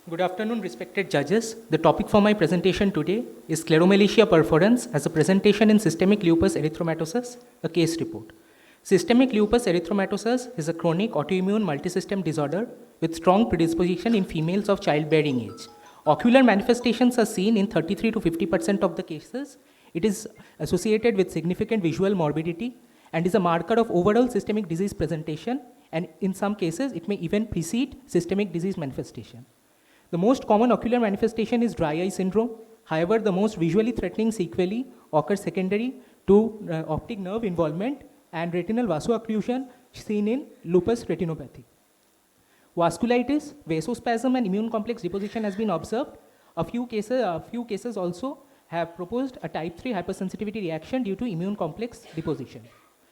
Good afternoon, respected judges. The topic for my presentation today is scleromalacia perforans as a presentation in systemic lupus erythrematosus, a case report. Systemic lupus erythrematosus is a chronic autoimmune multisystem disorder with strong predisposition in females of childbearing age. Ocular manifestations are seen in 33 to 50% of the cases. It is associated with significant visual morbidity and is a marker of overall systemic disease presentation, and in some cases it may even precede systemic disease manifestation. The most common ocular manifestation is dry eye syndrome. However, the most visually threatening sequelae occur secondary to optic nerve involvement and retinal vaso-occlusion seen in lupus retinopathy. Vasculitis, vasospasm, and immune complex deposition has been observed. A few cases also have proposed a type 3 hypersensitivity reaction due to immune complex deposition.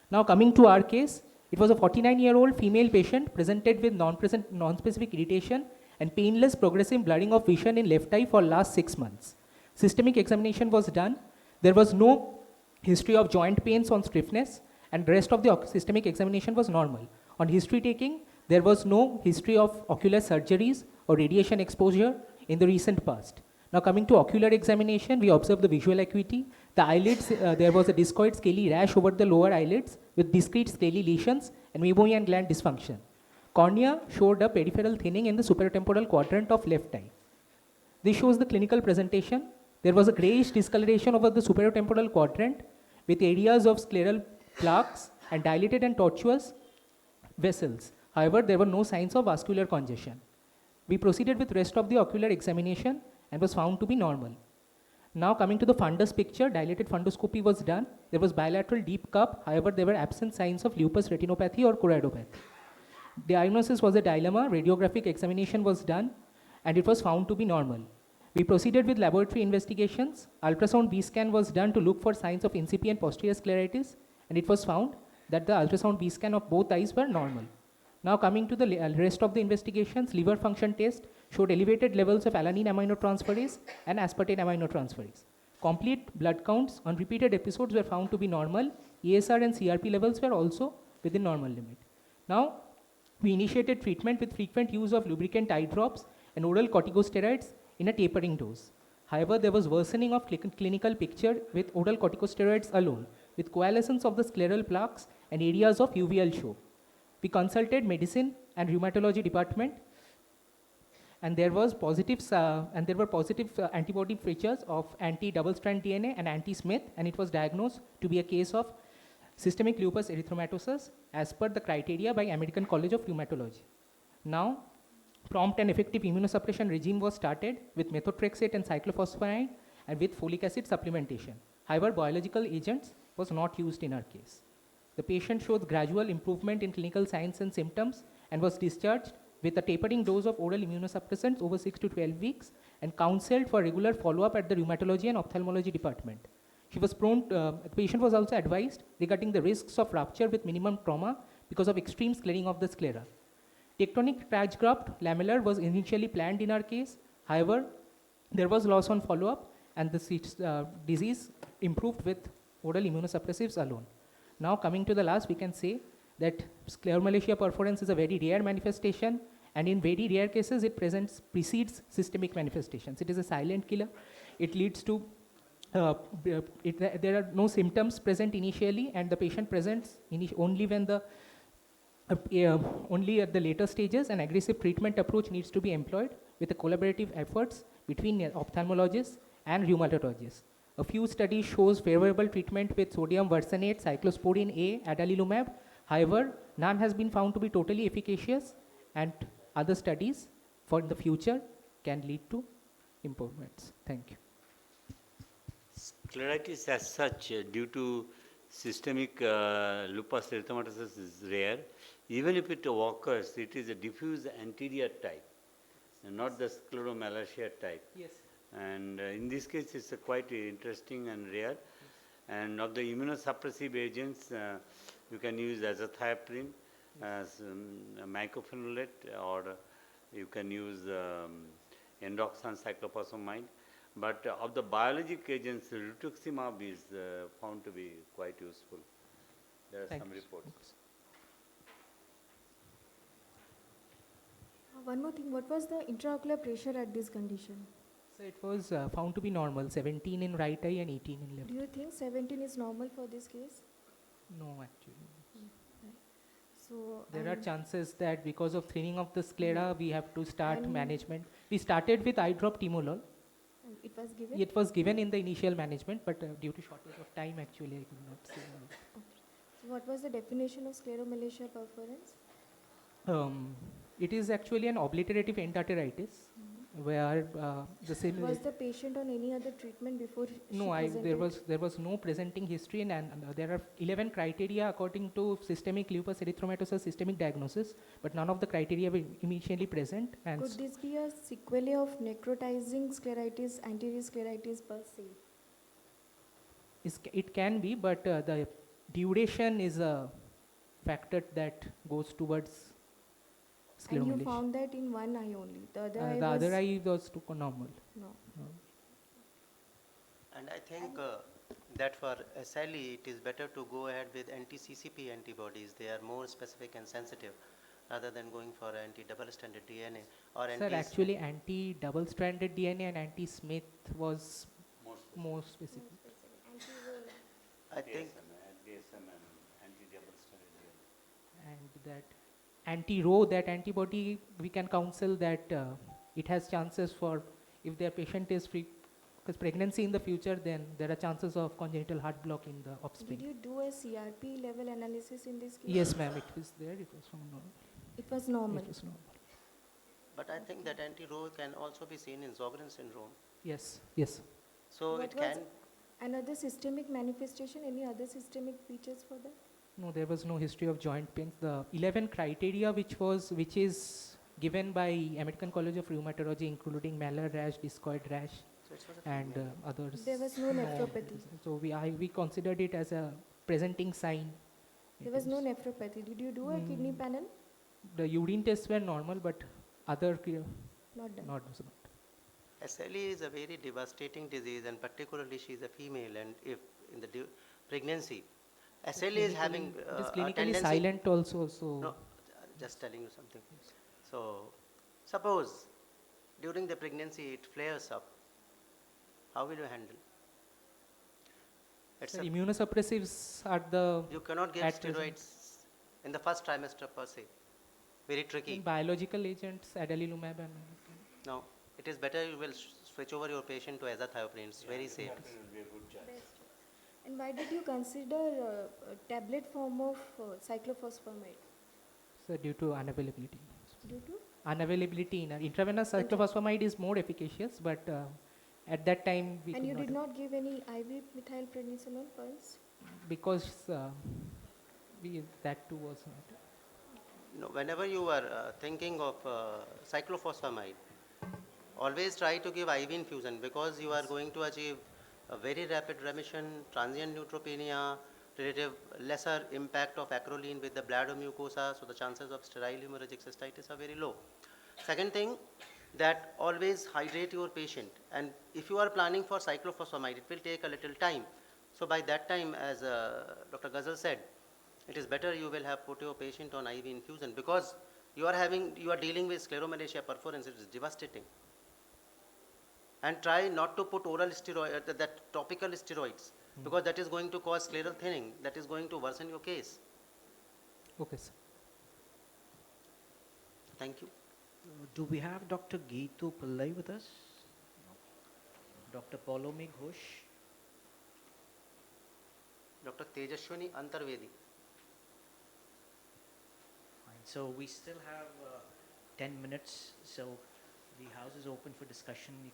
Now coming to our case, it was a 49-year-old female patient presented with non-specific irritation and painless progressive blurring of vision in left eye for last 6 months. Systemic examination was done. There was no history of joint pains on stiffness, and the rest of the systemic examination was normal. On history taking, there was no history of ocular surgeries or radiation exposure in the recent past. Now coming to ocular examination, we observed the visual acuity. The eyelids, there was a discoid scaly rash over the lower eyelids with discrete scaly lesions and meibomian gland dysfunction. Cornea showed a peripheral thinning in the supertemporal quadrant of left eye. This shows the clinical presentation. There was a grayish discoloration over the supertemporal quadrant with areas of scleral plaques and dilated and tortuous vessels. However, there were no signs of vascular congestion. We proceeded with rest of the ocular examination and was found to be normal. Now coming to the fundus picture, dilated fundoscopy was done. There was bilateral deep cup. However, there were absent signs of lupus retinopathy or choroidopathy. Diagnosis was a dilemma. Radiographic examination was done and it was found to be normal. We proceeded with laboratory investigations. Ultrasound B scan was done to look for signs of incipient posterior scleritis, and it was found that the ultrasound B scan of both eyes were normal. Now coming to the rest of the investigations, liver function test showed elevated levels of alanine aminotransferase and aspartate aminotransferase. Complete blood counts on repeated episodes were found to be normal. ESR and CRP levels were also within normal limit. Now we initiated treatment with frequent use of lubricant eye drops and oral corticosteroids in a tapering dose. However, there was worsening of clinical picture with oral corticosteroids alone, with coalescence of the scleral plaques and areas of uveal show. We consulted medicine and rheumatology department, and there were positive antibody features of anti-double-strand DNA and anti-Smith, and it was diagnosed to be a case of systemic lupus erythrematosus as per the criteria by American College of Rheumatology. Now, prompt and effective immunosuppression regime was started with methotrexate and cyclophosphamide and with folic acid supplementation. However, biological agents was not used in our case. The patient showed gradual improvement in clinical signs and symptoms and was discharged with a tapering dose of oral immunosuppressants over 6 to 12 weeks and counseled for regular follow-up at the rheumatology and ophthalmology department. The patient was also advised regarding the risks of rupture with minimum trauma because of extreme scarring of the sclera. Tectonic patch graft lamellar was initially planned in our case. However, there was loss on follow-up and the disease improved with oral immunosuppressives alone. Now coming to the last, we can say that scleromalacia perforans is a very rare manifestation, and in very rare cases it precedes systemic manifestations. It is a silent killer. It leads to there are no symptoms present initially, and the patient presents only when only at the later stages. An aggressive treatment approach needs to be employed with the collaborative efforts between ophthalmologists and rheumatologists. A few studies shows favorable treatment with sodium versanate, cyclosporin A, adalimumab. However, none has been found to be totally efficacious, and other studies for the future can lead to improvements. Thank you. Scleritis as such, due to systemic lupus erythematosus is rare. Even if it occurs, it is a diffuse anterior type, and not the scleromalacia type. Yes. And in this case, it's quite interesting and rare. And of the immunosuppressive agents, you can use azathioprine as mycophenolate, or you can use endoxan cyclophosphamide. But of the biologic agents, rituximab is found to be quite useful. There are some reports. One more thing, what was the intraocular pressure at this condition? So it was found to be normal, 17 in right eye and 18 in left. Do you think 17 is normal for this case? No, actually. So, There are and- chances that because of thinning of the sclera, we have to start And- management. We started with eye drop timolol. and it was given? It was given in the initial management, but due to shortage of time, actually, I could not say. So what was the definition of scleromalacia perforans? It is actually an obliterative endarteritis, where Was the patient on any other treatment before no, there was no presenting history, and there are 11 criteria according to systemic lupus erythrematosus systemic diagnosis, but none of the criteria were initially present. And Could this be a sequelae of necrotizing scleritis, anterior scleritis per se? it can be, but the duration is a factor that goes towards And you scleromalacia. found that in one eye only. The other eye The was other eye was to normal. no. And I think that for SLE, it is better to go ahead with anti-CCP antibodies. They are more specific and sensitive rather than going for anti-double-stranded DNA or Sir, actually anti-double-stranded DNA and anti-Smith was more specific. I think DSM and anti-double stranded And that anti-Rho, that antibody, we can counsel that it has chances for, if their patient is free, because pregnancy in the future, then there are chances of congenital heart block in the offspring. Did you do a CRP level analysis in this case? Yes, ma'am, it was there. It was from normal. It was normal. It was normal. But I think that anti-Rho can also be seen in Sjogren syndrome. Yes, yes. So What it was can, another systemic manifestation? Any other systemic features for that? No, there was no history of joint pains. The 11 criteria which is given by American College of Rheumatology, including malar rash, discoid rash, so it was a and female. others. There was no nephropathy. So we considered it as a presenting sign. There was no nephropathy. Did you do a kidney panel? The urine tests were normal, but other Not done. not. SLE is a very devastating disease, and particularly she is a female, and if in the pregnancy, SLE is having It is a clinically tendency. silent also. So No, just telling you something. So, suppose during the pregnancy it flares up, how will you handle? It's sir, a, immunosuppressives are the you cannot give at present. steroids in the first trimester per se. Very tricky. biological agents, adalimumab and Now, it is better you will switch over your patient to azathioprine. It's very safe. will be a good choice. And why did you consider a tablet form of cyclophosphamide? so due to unavailability. Due to? Unavailability in intravenous cyclophosphamide is more efficacious, but at that time we And could you not did not give any IV methylprednisolone pearls? because that too was not. No, whenever you are thinking of cyclophosphamide, always try to give IV infusion because you are going to achieve a very rapid remission, transient neutropenia, relative lesser impact of acrolein with the bladder mucosa, so the chances of sterile hemorrhagic cystitis are very low. Second thing, that always hydrate your patient, and if you are planning for cyclophosphamide, it will take a little time. So by that time, as Dr. Ghazal said, it is better you will have put your patient on IV infusion because you are dealing with scleromalacia perforans. It is devastating. And try not to put oral steroid, that topical steroids, because that is going to cause scleral thinning. That is going to worsen your case. Okay, sir. Thank you. Do we have Dr. Geetu Pillai with us? Dr. Paulomi Ghosh? Dr. Tejashwini Antarvedi. Fine. So we still have 10 minutes. So the house is open for discussion. If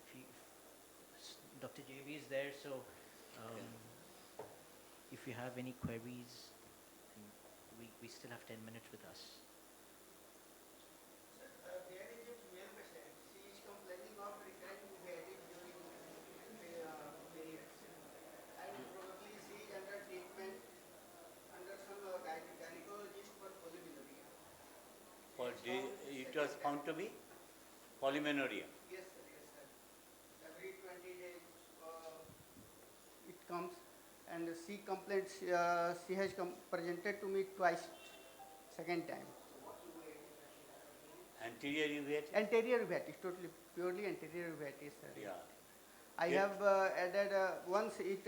Dr. JV is there, so if you have any queries, we still have 10 minutes with us. There is a female patient. She is complaining of recurrent headache during periods. And probably she is under treatment under some gynecologist for polymenorrhea. It was found to be polymenorrhea. Yes, sir, yes, sir. Every 20 days it comes and she complains, she has presented to me twice, second time. Anterior uveitis? Anterior uveitis, totally, purely anterior uveitis. Yeah. I Yeah. have added, once it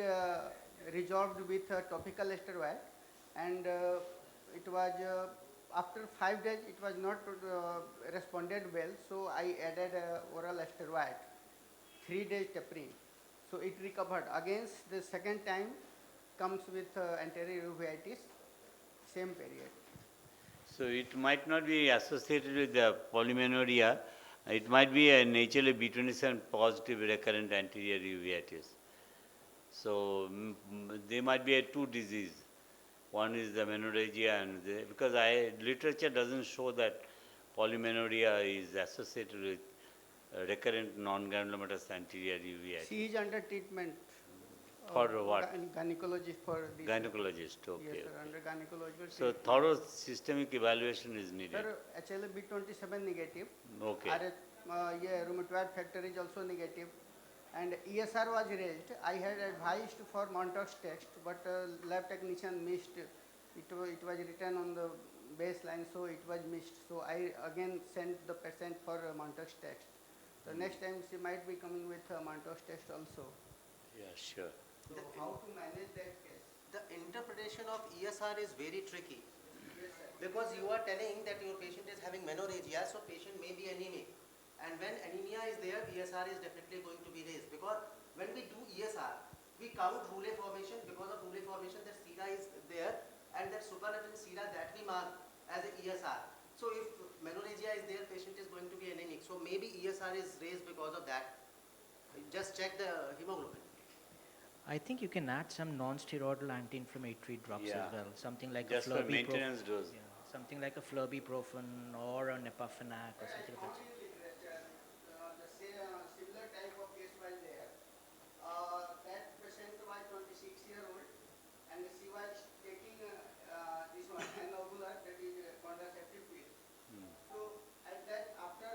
resolved with topical steroid, and it was, after 5 days, it was not responded well, so I added oral steroid, 3 days tapering. So it recovered. Again, the second time comes with anterior uveitis, same period. So it might not be associated with the polymenorrhea. It might be a naturally B27 positive recurrent anterior uveitis. So there might be a two disease. One is the menorrhagia, and because literature doesn't show that polymenorrhea is associated with recurrent non-granulomatous anterior uveitis. She is under treatment. For what? Gynecologist for this. Gynecologist, okay. Yes, sir, Okay. under gynecological So treatment. thorough systemic evaluation is needed. Sir, HLA B27 negative. Okay. Yeah, rheumatoid factor is also negative. And ESR was raised. I had advised for Montauk's test, but lab technician missed. It was written on the baseline, so it was missed. So I again sent the patient for Montauk's test. So next time she might be coming with Montauk's test also. Yeah, sure. So how to manage that case? The interpretation of ESR is very tricky. Yes, sir. Because you are telling that your patient is having menorrhagia, so patient may be anemic. And when anemia is there, ESR is definitely going to be raised. Because when we do ESR, we count rouleau formation. Because of rouleau formation, that sera is there, and that superlatent sera that we mark as a ESR. So if menorrhagia is there, patient is going to be anemic. So maybe ESR is raised because of that. Just check the hemoglobin. I think you can add some non-steroidal anti-inflammatory drugs Yeah. as well. Something like Just a for flurbiprofen. maintenance dose. Yeah, something like a flurbiprofen or a nepafenac or something like that. The similar type of case was there. That patient was 26-year-old, and she was taking this one, enovular, that is contraceptive pill. So at that, after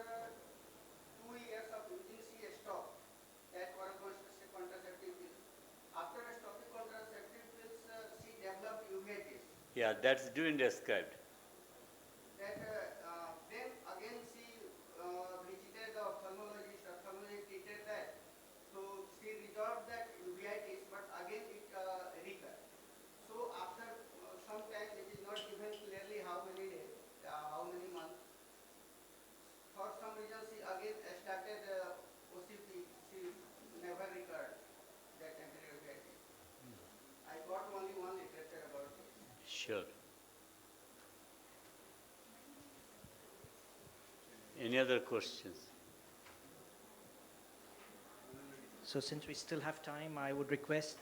2 years of using, she stopped that contraceptive pill. After stopping contraceptive pills, she developed uveitis. Yeah, that's during described. That then again she visited the ophthalmologist. Ophthalmologist treated that. So she resolved that uveitis, but again it recurred. So after some time, it is not given clearly how many days, how many months. For some reason, she again started OCP. She never recurred that anterior uveitis. I got only one literature about this. Sure. Any other questions? So since we still have time, I would request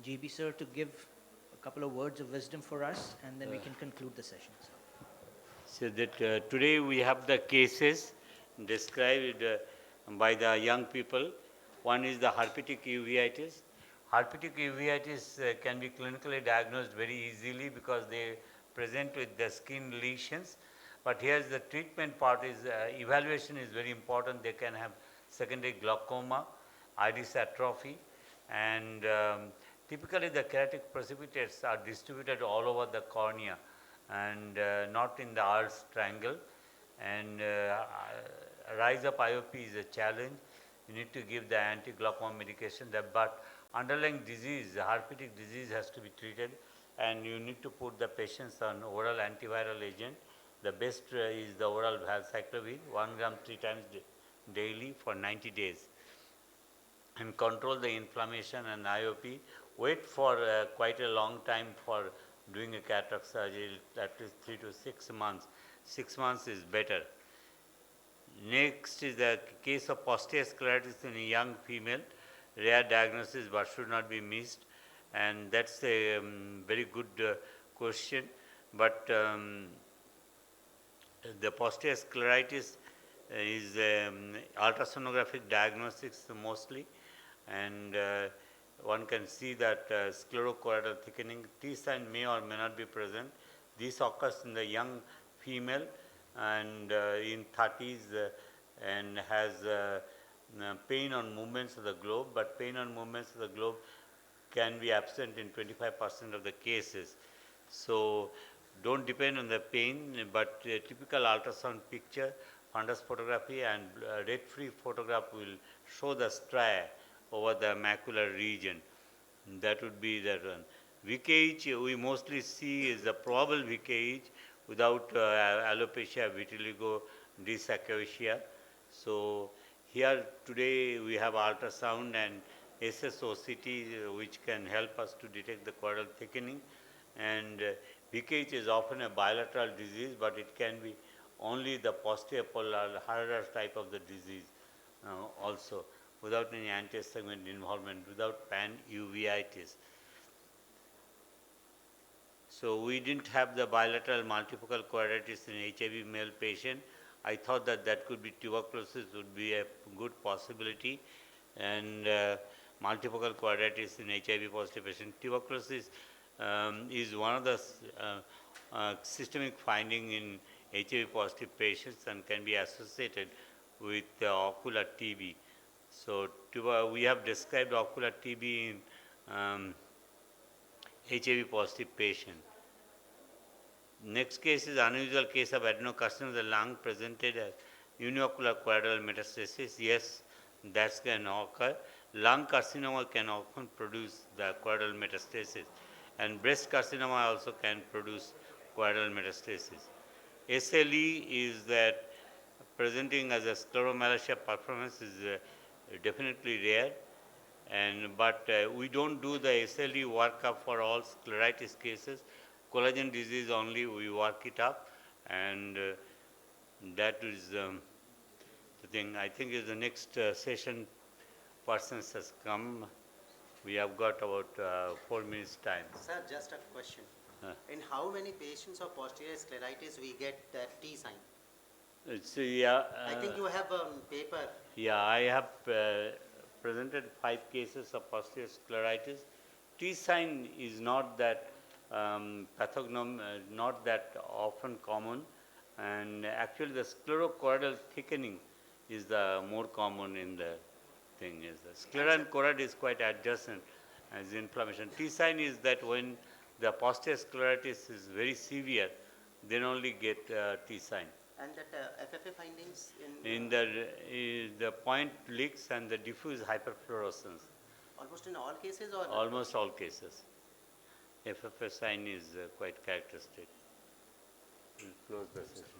GB sir to give a couple of words of wisdom for us, and then we can conclude the session. So that today we have the cases described by the young people. One is the herpetic uveitis. Herpetic uveitis can be clinically diagnosed very easily because they present with the skin lesions. But here's the treatment part is evaluation is very important. They can have secondary glaucoma, iris atrophy, and typically the keratic precipitates are distributed all over the cornea and not in the Earl's triangle. And rise of IOP is a challenge. You need to give the anti-glaucoma medication, but underlying disease, the herpetic disease has to be treated, and you need to put the patients on oral antiviral agent. The best is the oral valcyclovir, 1 gram 3 times daily for 90 days. And control the inflammation and IOP. Wait for quite a long time for doing a cataract surgery, at least 3 to 6 months. 6 months is better. Next is the case of posterior scleritis in a young female. Rare diagnosis but should not be missed. And that's a very good question. But the posterior scleritis is ultrasonographic diagnostics mostly. And one can see that sclerochoroidal thickening. T sign may or may not be present. This occurs in the young female and in 30s and has pain on movements of the globe, but pain on movements of the globe can be absent in 25% of the cases. So don't depend on the pain, but a typical ultrasound picture, fundus photography and red-free photograph will show the striae over the macular region. That would be that one. VKH we mostly see is the probable VKH without alopecia, vitiligo, dysaceusia. So here today we have ultrasound and SSOCT which can help us to detect the choroidal thickening, and VKH is often a bilateral disease, but it can be only the posterior polar harder type of the disease also, without any anti-segment involvement, without pan-uveitis. So we didn't have the bilateral multifocal choroiditis in HIV male patient. I thought that that could be tuberculosis would be a good possibility, and multifocal choroiditis in HIV positive patient. Tuberculosis is one of the systemic finding in HIV positive patients and can be associated with ocular TB. So we have described ocular TB in HIV positive patient. Next case is unusual case of adenocarcinoma of the lung presented as uniocular choroidal metastasis. Yes, that can occur. Lung carcinoma can often produce the choroidal metastasis, and breast carcinoma also can produce choroidal metastasis. SLE is that presenting as a scleromalacia performance is definitely rare, but we don't do the SLE workup for all scleritis cases. Collagen disease only we work it up, and that is the thing. I think is the next session persons has come. We have got about 4 minutes time. Sir, just a question. In how many patients of posterior scleritis we get that T sign? It's, yeah, I think you have a paper. Yeah, I have presented 5 cases of posterior scleritis. T sign is not that not that often common, and actually the sclerochoroidal thickening is the more common in the thing. Is the sclera and choroid is quite adjacent as inflammation. T sign is that when the posterior scleritis is very severe, then only get T sign. And that FFA findings In the point leaks and the diffuse hyperfluorescence. almost in all cases, or Almost all cases. FFA sign is quite characteristic. We'll close the session.